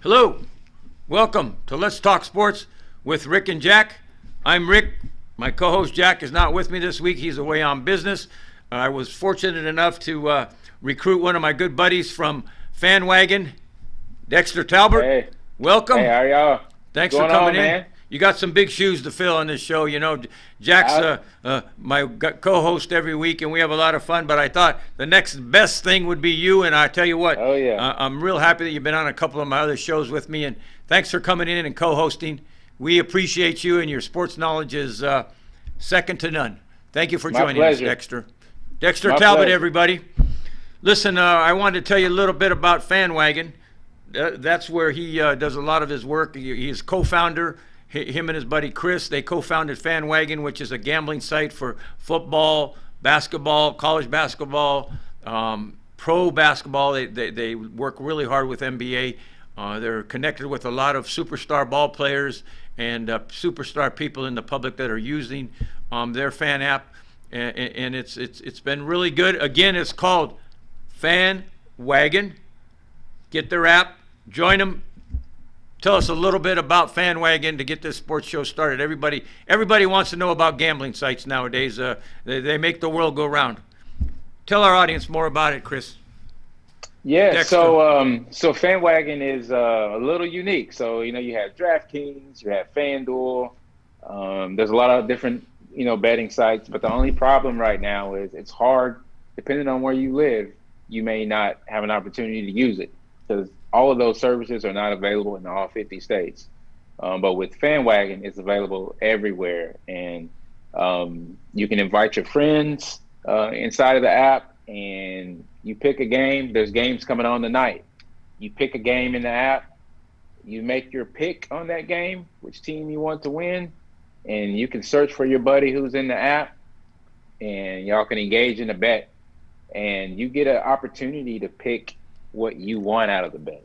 Hello, welcome to Let's Talk Sports with Rick and Jack. I'm Rick. My co-host Jack is not with me this week. He's away on business. I was fortunate enough to recruit one of my good buddies from Fan Wagon, Dexter Talbert. Hey. Welcome. Hey, how are y'all? Thanks What's for going coming on, in. man? You got some big shoes to fill on this show. You know, Jack's my co-host every week, and we have a lot of fun. But I thought the next best thing would be you. And I tell you what, Oh, yeah. I'm real happy that you've been on a couple of my other shows with me. And thanks for coming in and co-hosting. We appreciate you, and your sports knowledge is second to none. Thank you for My joining us, pleasure. Dexter. Dexter My Talbot, pleasure. everybody. Listen, I wanted to tell you a little bit about Fan Wagon. That's where he does a lot of his work. He's co-founder. Him and his buddy Chris, they co-founded Fan Wagon, which is a gambling site for football, basketball, college basketball, pro basketball. They work really hard with NBA. They're connected with a lot of superstar ball players and superstar people in the public that are using their fan app, and it's been really good. Again, it's called Fan Wagon. Get their app, join them. Tell us a little bit about Fan Wagon to get this sports show started. Everybody wants to know about gambling sites nowadays. They make the world go round. Tell our audience more about it, Chris. Yeah, Dexter. so FanWagon is a little unique. So, you have DraftKings, you have FanDuel. There's a lot of different, betting sites. But the only problem right now is it's hard, depending on where you live, you may not have an opportunity to use it because all of those services are not available in all 50 states. But with FanWagon, it's available everywhere. And you can invite your friends inside of the app, and you pick a game. There's games coming on tonight. You pick a game in the app. You make your pick on that game, which team you want to win. And you can search for your buddy who's in the app, and y'all can engage in a bet. And you get an opportunity to pick what you want out of the bet.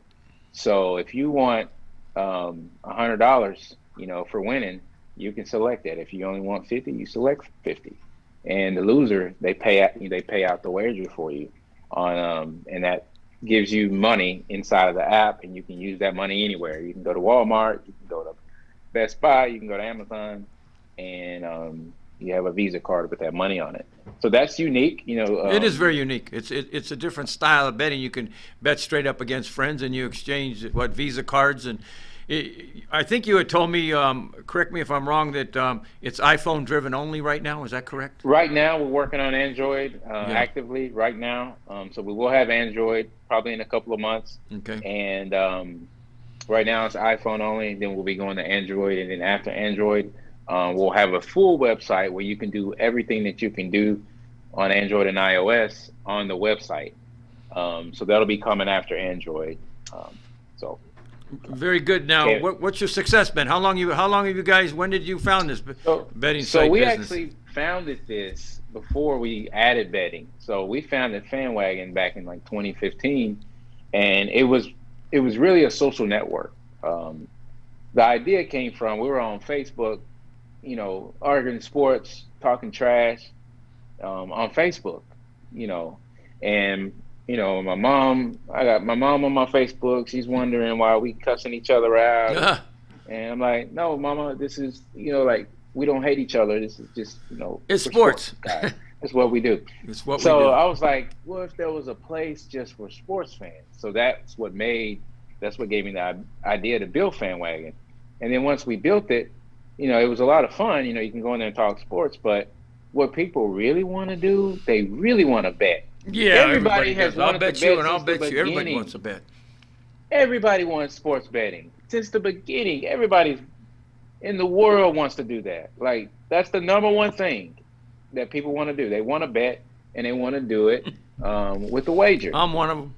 So if you want $100, for winning, you can select that. If you only want 50, you select 50. And the loser, they pay out the wager for you on and that gives you money inside of the app, and you can use that money anywhere. You can go to Walmart, you can go to Best Buy, you can go to Amazon, and you have a Visa card with that money on it. So that's unique. It is very unique. It's a different style of betting. You can bet straight up against friends, and you exchange Visa cards. And I think you had told me, correct me if I'm wrong, that it's iPhone driven only right now. Is that correct? Right now, we're working on Android actively right now. So we will have Android probably in a couple of months. Okay. And right now it's iPhone only. Then we'll be going to Android, and then after Android, we'll have a full website where you can do everything that you can do on Android and iOS on the website. So that'll be coming after Android. So very good. Now, what's your success been? How long have you guys? When did you found this betting site? So we business? actually founded this before we added betting. So we founded FanWagon back in like 2015, and it was really a social network. The idea came from, we were on Facebook, arguing sports, talking trash on Facebook, and my mom, I got my mom on my Facebook. She's wondering why we cussing each other out. And I'm like, no, mama, this is, like, we don't hate each other. This is just, it's sports. That's what we do. It's what we do. So I was like, what if there was a place just for sports fans? So that's what gave me the idea to build FanWagon. And then once we built it, it was a lot of fun. You can go in there and talk sports, but what people really want to do, they really want to bet. Yeah, everybody has wanted to bet. I'll bet you. Everybody wants to bet. Everybody wants sports betting. Since the beginning, everybody in the world wants to do that. Like, that's the number one thing that people want to do. They want to bet, and they want to do it with a wager. I'm one of them.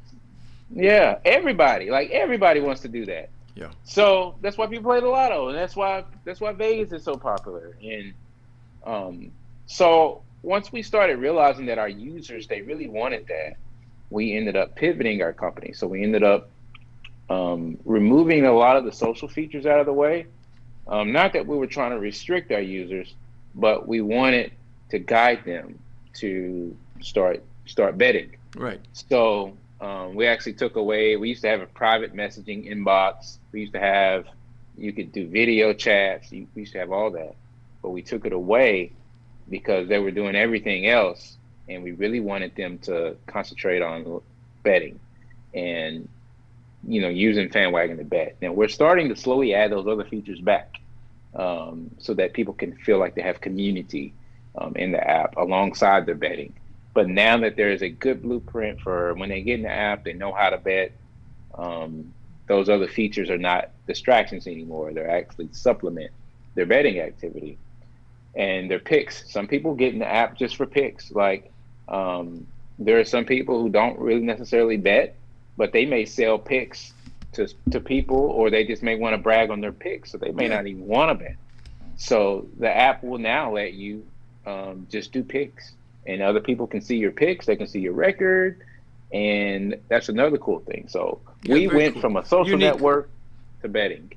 Yeah, everybody wants to do that. Yeah. So that's why people play the lotto, and that's why Vegas is so popular. And so once we started realizing that our users, they really wanted that, we ended up pivoting our company. So we ended up removing a lot of the social features out of the way. Not that we were trying to restrict our users, but we wanted to guide them to start betting. Right. So We actually took away. We used to have a private messaging inbox. We used to have, you could do video chats. We used to have all that, but we took it away because they were doing everything else, and we really wanted them to concentrate on betting and using FanWagon to bet. Now we're starting to slowly add those other features back, so that people can feel like they have community in the app alongside their betting. But now that there is a good blueprint for when they get in the app, they know how to bet. Those other features are not distractions anymore. They're actually supplement their betting activity and their picks. Some people get in the app just for picks. Like there are some people who don't really necessarily bet, but they may sell picks to people, or they just may want to brag on their picks, so they may not even want to bet. So the app will now let you just do picks, and other people can see your picks. They can see your record, and that's another cool thing. So we went from a social network to betting.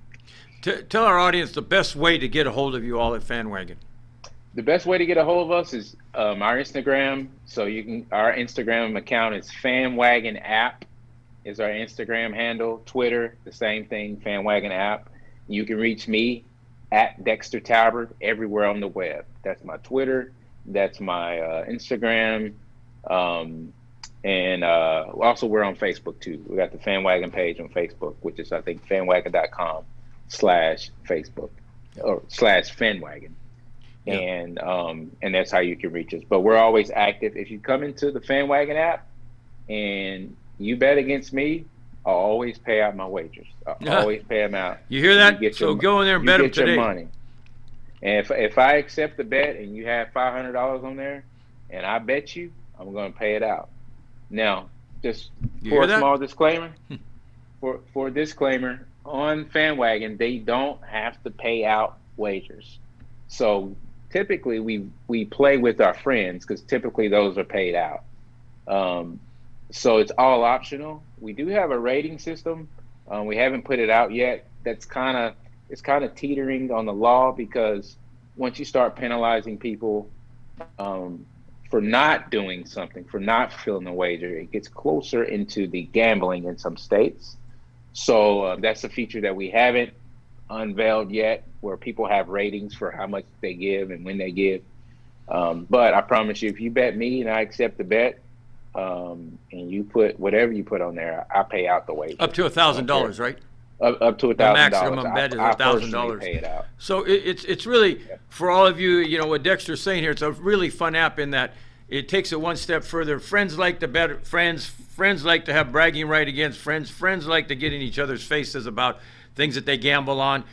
Tell our audience the best way to get a hold of you all at FanWagon. The best way to get a hold of us is our Instagram. So our Instagram account is FanWagon app is our Instagram handle. Twitter, the same thing, FanWagon app. You can reach me at Dexter Talbert everywhere on the web. That's my Twitter. That's my Instagram. And also we're on Facebook too. We got the FanWagon page on Facebook, which is, I think, FanWagon.com/Facebook or /FanWagon. And that's how you can reach us. But we're always active. If you come into the FanWagon app and you bet against me, I'll always pay out my wagers. I'll always pay them out. You hear that? So go in there and bet them today. Your money. And if I accept the bet and you have $500 on there and I bet you, I'm going to pay it out. Now, just for a small disclaimer, for a disclaimer, on FanWagon, they don't have to pay out wagers. So typically we play with our friends because typically those are paid out. So it's all optional. We do have a rating system. We haven't put it out yet. It's kind of teetering on the law, because once you start penalizing people for not doing something, for not fulfilling a wager, it gets closer into the gambling in some states. So that's a feature that we haven't unveiled yet, where people have ratings for how much they give and when they give. But I promise you, if you bet me and I accept the bet, and you put whatever you put on there, I pay out the wager. Up to $1,000, right? Up to $1,000. The maximum bet is $1,000. Pay it out. So it's really, for all of you, what Dexter's saying here, it's a really fun app in that it takes it one step further. Friends like to bet. Friends like to have bragging right against friends. Friends like to get in each other's faces about things that they gamble on.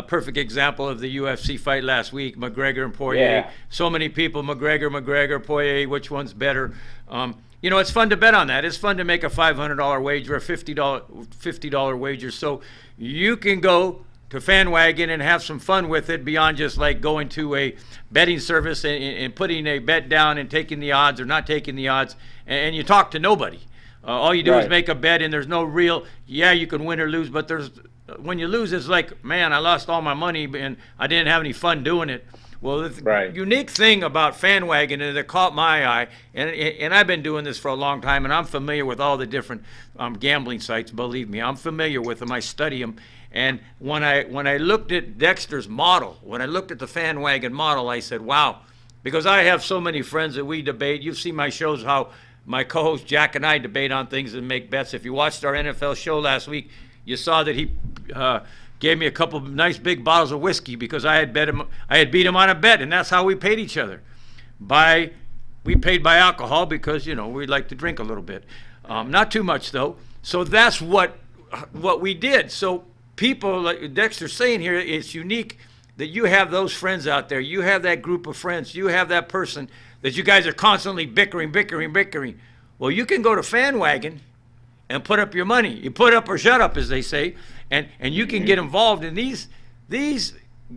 Perfect example of the UFC fight last week, McGregor and Poirier. Yeah. So many people, McGregor, Poirier, which one's better? It's fun to bet on that. It's fun to make a $500 wager, a $50 wager. So you can go to FanWagon and have some fun with it beyond just like going to a betting service and putting a bet down and taking the odds or not taking the odds, and you talk to nobody. All you do is make a bet, and there's no real, you can win or lose, but when you lose, it's like, man, I lost all my money and I didn't have any fun doing it. Well, the unique thing about FanWagon, and it caught my eye, and I've been doing this for a long time, and I'm familiar with all the different gambling sites. Believe me, I'm familiar with them. I study them. And when I looked at Dexter's model, when I looked at the FanWagon model, I said, wow, because I have so many friends that we debate. You've seen my shows, how my co-host Jack and I debate on things and make bets. If you watched our NFL show last week, you saw that he gave me a couple of nice big bottles of whiskey because I had beat him on a bet, and that's how we paid each other. We paid by alcohol because we like to drink a little bit, not too much though. So that's what we did. So people, like Dexter's saying here, it's unique that you have those friends out there. You have that group of friends. You have that person that you guys are constantly bickering. Well, you can go to FanWagon and put up your money. You put up or shut up, as they say, and you can get involved. And these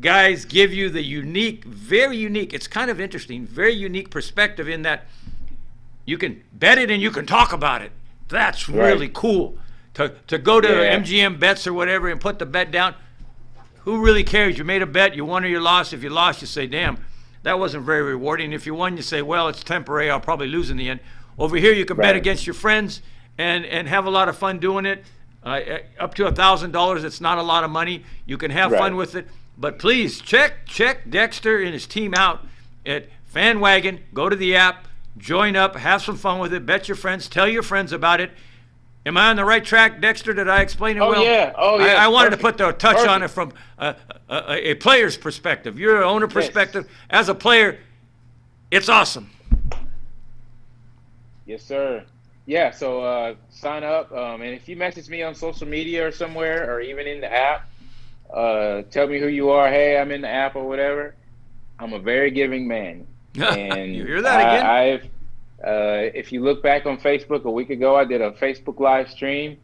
guys give you the unique, very unique, it's kind of interesting, very unique perspective in that you can bet it and you can talk about it. That's really cool. To go to MGM Bets or whatever and put the bet down, who really cares? You made a bet, you won or you lost. If you lost, you say, damn, that wasn't very rewarding. If you won, you say, well, it's temporary, I'll probably lose in the end. Over here, you can bet against your friends, and have a lot of fun doing it. Up to $1,000, it's not a lot of money. You can have fun with it. But please check Dexter and his team out at FanWagon. Go to the app, join up, have some fun with it. Bet your friends, tell your friends about it. Am I on the right track, Dexter? Did I explain it well? Yeah. Oh, yeah. I wanted to put the touch on it from a player's perspective. You're an owner perspective. As a player, it's awesome. Yes, sir. Yeah, so sign up. And if you message me on social media or somewhere, or even in the app, tell me who you are. Hey, I'm in the app or whatever. I'm a very giving man. And you hear that again? If you look back on Facebook a week ago, I did a Facebook live stream,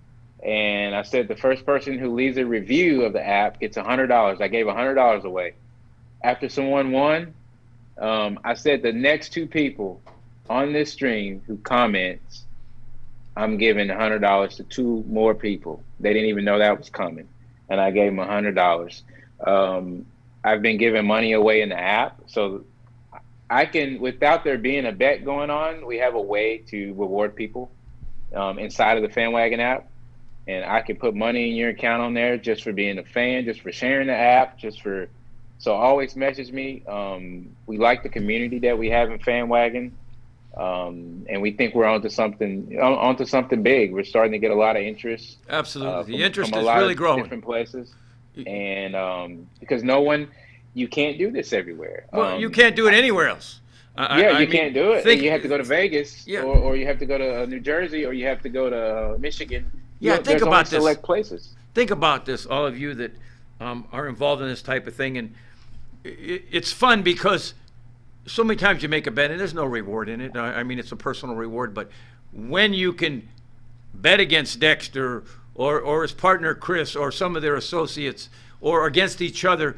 and I said the first person who leaves a review of the app gets $100. I gave $100 away. After someone won, I said the next two people on this stream who comments, I'm giving $100 to two more people. They didn't even know that was coming, and I gave them $100. I've been giving money away in the app, so I can, without there being a bet going on, we have a way to reward people inside of the FanWagon app, and I can put money in your account on there just for being a fan, just for sharing the app, so always message me. We like the community that we have in FanWagon. And we think we're onto something big. We're starting to get a lot of interest. Absolutely, the interest is really growing. Different places, and because you can't do this everywhere. Well, you can't do it anywhere else. You can't do it. You have to go to Vegas, or you have to go to New Jersey, or you have to go to Michigan. Think about this. Select places. Think about this, all of you that are involved in this type of thing, and it's fun because so many times you make a bet and there's no reward in it. I mean, it's a personal reward, but when you can bet against Dexter or his partner Chris or some of their associates or against each other,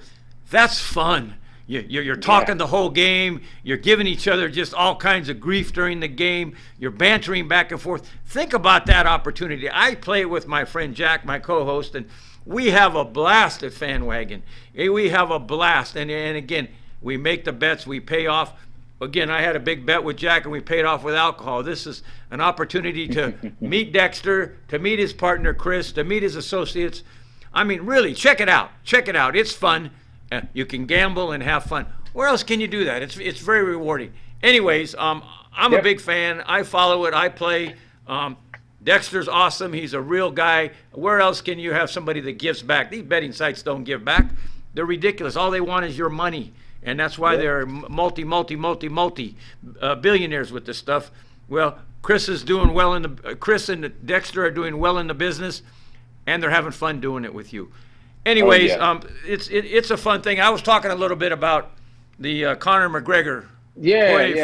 that's fun. You're talking the whole game. You're giving each other just all kinds of grief during the game. You're bantering back and forth. Think about that opportunity. I play it with my friend Jack, my co-host, and we have a blast at FanWagon. We have a blast. And again, we make the bets. We pay off. Again, I had a big bet with Jack, and we paid off with alcohol. This is an opportunity to meet Dexter, to meet his partner Chris, to meet his associates. I mean, really, check it out. Check it out. It's fun. You can gamble and have fun. Where else can you do that? It's very rewarding. Anyways, I'm a big fan. I follow it. I play. Dexter's awesome. He's a real guy. Where else can you have somebody that gives back? These betting sites don't give back. They're ridiculous. All they want is your money. And that's why they're multi billionaires with this stuff. Well, Chris and Dexter are doing well in the business, and they're having fun doing it with you. Anyways, it's a fun thing. I was talking a little bit about the Conor McGregor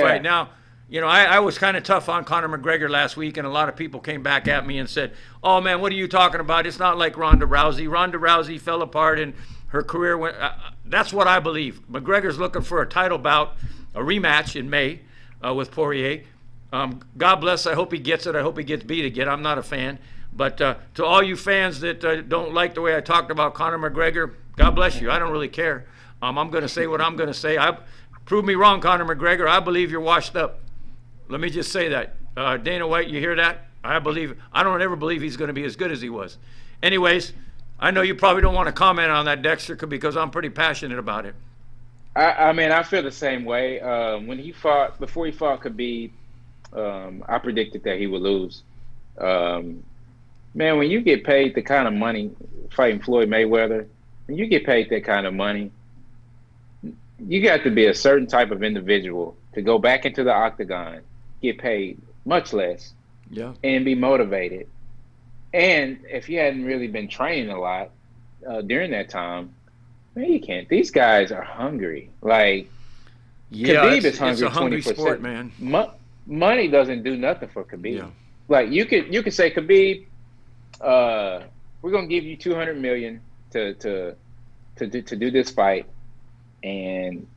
fight. Now, I was kind of tough on Conor McGregor last week, and a lot of people came back at me and said, "Oh man, what are you talking about? It's not like Ronda Rousey. Ronda Rousey fell apart and her career went." That's what I believe. McGregor's looking for a title bout, a rematch in May with Poirier. God bless. I hope he gets it. I hope he gets beat again. I'm not a fan. But to all you fans that don't like the way I talked about Conor McGregor, God bless you. I don't really care. I'm going to say what I'm going to say. Prove me wrong, Conor McGregor. I believe you're washed up. Let me just say that. Dana White, you hear that? I don't ever believe he's going to be as good as he was. Anyways, I know you probably don't want to comment on that, Dexter, because I'm pretty passionate about it. I mean, I feel the same way. Before he fought Khabib, I predicted that he would lose. Man, when you get paid the kind of money fighting Floyd Mayweather, when you get paid that kind of money, you got to be a certain type of individual to go back into the octagon, get paid much less, and be motivated. And if you hadn't really been training a lot during that time, man, you can't. These guys are hungry. Like, Khabib is hungry. It's a hungry sport, man. Money doesn't do nothing for Khabib. Yeah. Like, you could say, Khabib, we're gonna give you $200 million to do this fight, and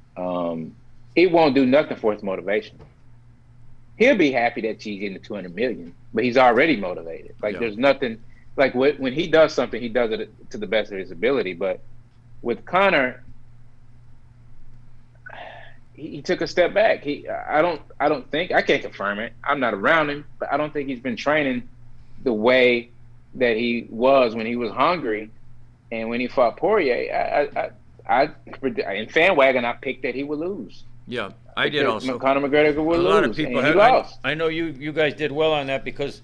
it won't do nothing for his motivation. He'll be happy that he's getting the $200 million, but he's already motivated. Like, there's nothing. Like, when he does something, he does it to the best of his ability. But with Conor, he took a step back. I don't think, I can't confirm it. I'm not around him, but I don't think he's been training the way that he was when he was hungry, and when he fought Poirier, in FanWagon I picked that he would lose. Yeah, I did also. Conor McGregor would A lose, lot of people and he had. lost. I know you guys did well on that because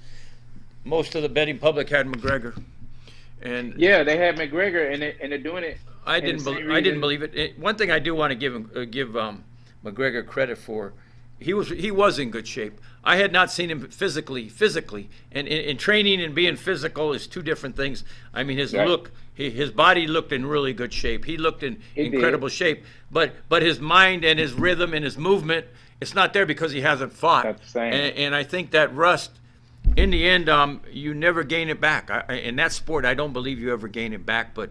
most of the betting public had McGregor, and yeah, they had McGregor, and they're doing it. I didn't believe it. One thing I do want to give McGregor credit for, he was in good shape. I had not seen him physically, and in training and being physical is two different things. I mean, his look, his body looked in really good shape. He looked in incredible shape, but his mind and his rhythm and his movement, it's not there because he hasn't fought. That's the same. And I think that rust, in the end, you never gain it back. In that sport, I don't believe you ever gain it back. But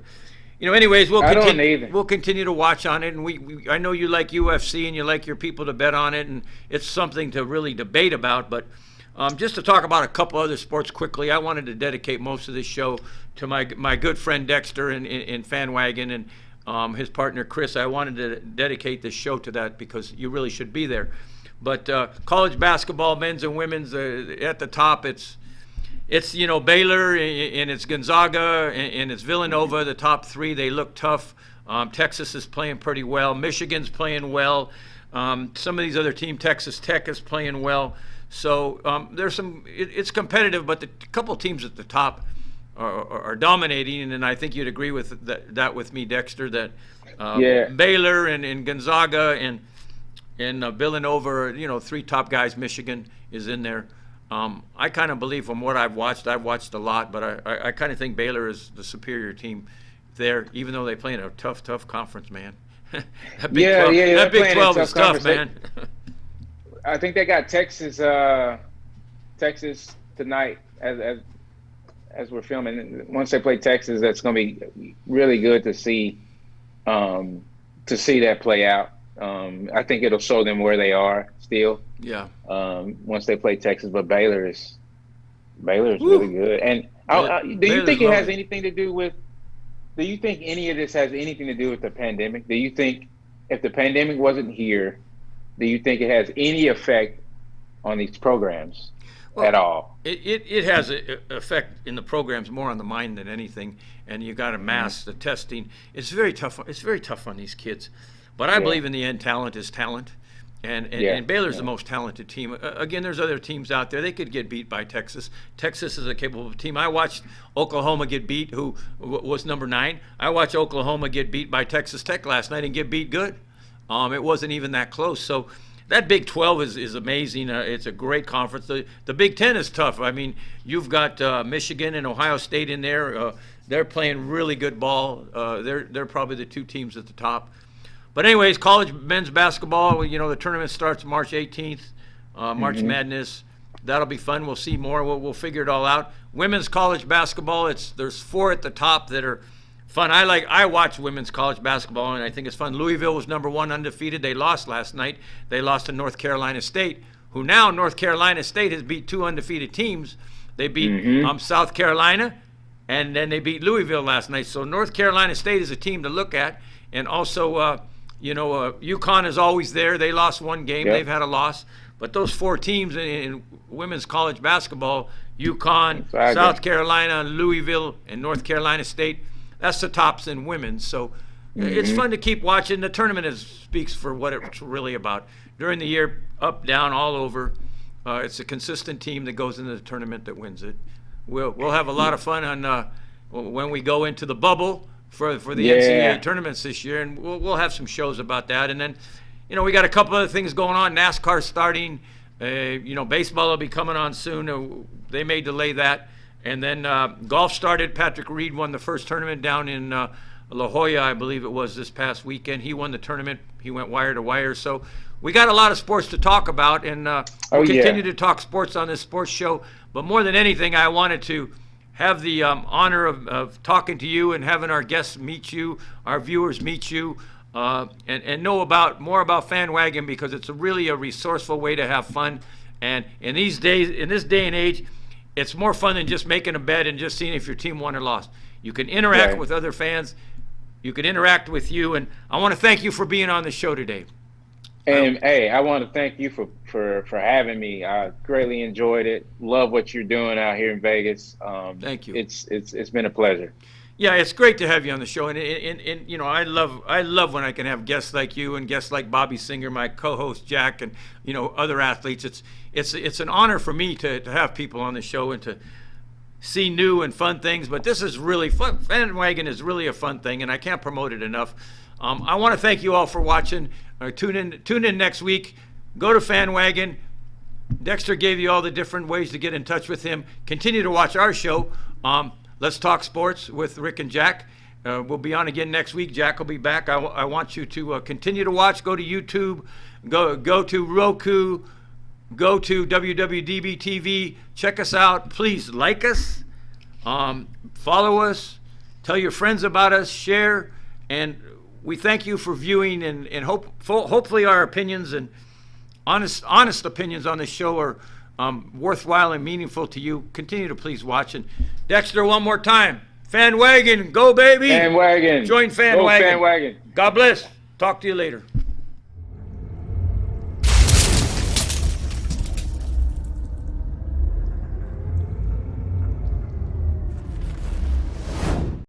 anyways, we'll continue to watch on it, and I know you like UFC and you like your people to bet on it, and it's something to really debate about. But just to talk about a couple other sports quickly, I wanted to dedicate most of this show to my good friend Dexter in Fan Wagon and his partner Chris. I wanted to dedicate this show to that because you really should be there. But college basketball, men's and women's, at the top, it's Baylor and it's Gonzaga and it's Villanova. The top three, they look tough. Texas is playing pretty well. Michigan's playing well. Some of these other teams, Texas Tech is playing well. So there's some. It's competitive, but the couple teams at the top are dominating, and I think you'd agree with that with me, Dexter. That Baylor and Gonzaga and Villanova, three top guys. Michigan is in there. I kind of believe from what I've watched a lot, but I kind of think Baylor is the superior team there, even though they play in a tough conference, man. That Big 12 is tough, man. I think they got Texas tonight as we're filming. Once they play Texas, that's going to be really good to see that play out. I think it'll show them where they are still. Yeah. Once they play Texas, but Baylor is really good. And do you think it has anything to do with? Do you think any of this has anything to do with the pandemic? Do you think if the pandemic wasn't here, do you think it has any effect on these programs at all? It has an effect in the programs more on the mind than anything. And you got to mask the testing. It's very tough. It's very tough on these kids. But I believe in the end, talent is talent. And Baylor's the most talented team. Again, there's other teams out there. They could get beat by Texas. Texas is a capable team. I watched Oklahoma get beat, who was number 9. I watched Oklahoma get beat by Texas Tech last night and get beat good. It wasn't even that close. So that Big 12 is amazing. It's a great conference. The Big 10 is tough. I mean, you've got Michigan and Ohio State in there. They're playing really good ball. They're probably the two teams at the top. But anyways, college men's basketball, the tournament starts March 18th, March Madness. That'll be fun. We'll see more. We'll figure it all out. Women's college basketball, there's 4 at the top that are fun. I watch women's college basketball, and I think it's fun. Louisville was number 1 undefeated. They lost last night. They lost to North Carolina State, who now North Carolina State has beat 2 undefeated teams. They beat South Carolina, and then they beat Louisville last night. So North Carolina State is a team to look at. And also, UConn is always there. They lost 1 game. Yep. They've had a loss. But those 4 teams in women's college basketball, UConn, South Carolina, Louisville, and North Carolina State, that's the tops in women's. So it's fun to keep watching. The tournament speaks for what it's really about. During the year, up, down, all over, it's a consistent team that goes into the tournament that wins it. We'll have a lot of fun on when we go into the bubble for the NCAA tournaments this year, and we'll have some shows about that. And then, we got a couple other things going on. NASCAR starting. Baseball will be coming on soon. They may delay that. And then golf started. Patrick Reed won the first tournament down in La Jolla, I believe it was, this past weekend. He won the tournament. He went wire to wire. So we got a lot of sports to talk about, and we'll continue to talk sports on this sports show. But more than anything, I wanted to have the honor of talking to you and having our guests meet you, our viewers meet you, and know more about Fan Wagon, because it's really a resourceful way to have fun. And in this day and age, it's more fun than just making a bet and just seeing if your team won or lost. You can interact with other fans. You can interact with you. And I want to thank you for being on the show today. And hey, I want to thank you for having me. I greatly enjoyed it. Love what you're doing out here in Vegas. Thank you. It's been a pleasure. Yeah, it's great to have you on the show, and you know, I love when I can have guests like you and guests like Bobby Singer, my co-host Jack, and you know, other athletes. It's an honor for me to have people on the show and to see new and fun things. But this is really fun. Fan Wagon is really a fun thing, and I can't promote it enough. I want to thank you all for watching. Tune in next week. Go to Fan Wagon. Dexter gave you all the different ways to get in touch with him. Continue to watch our show. Let's Talk Sports with Rick and Jack. We'll be on again next week. Jack will be back. I want you to continue to watch. Go to YouTube. Go to Roku. Go to WWDBTV. Check us out. Please like us. Follow us. Tell your friends about us. Share. And we thank you for viewing. And hopefully our opinions and honest opinions on this show are worthwhile and meaningful to you. Continue to please watch. And Dexter, one more time. Fan Wagon, go baby. Fan Wagon. Join Fan Go Wagon. Fan Wagon. God bless. Talk to you later.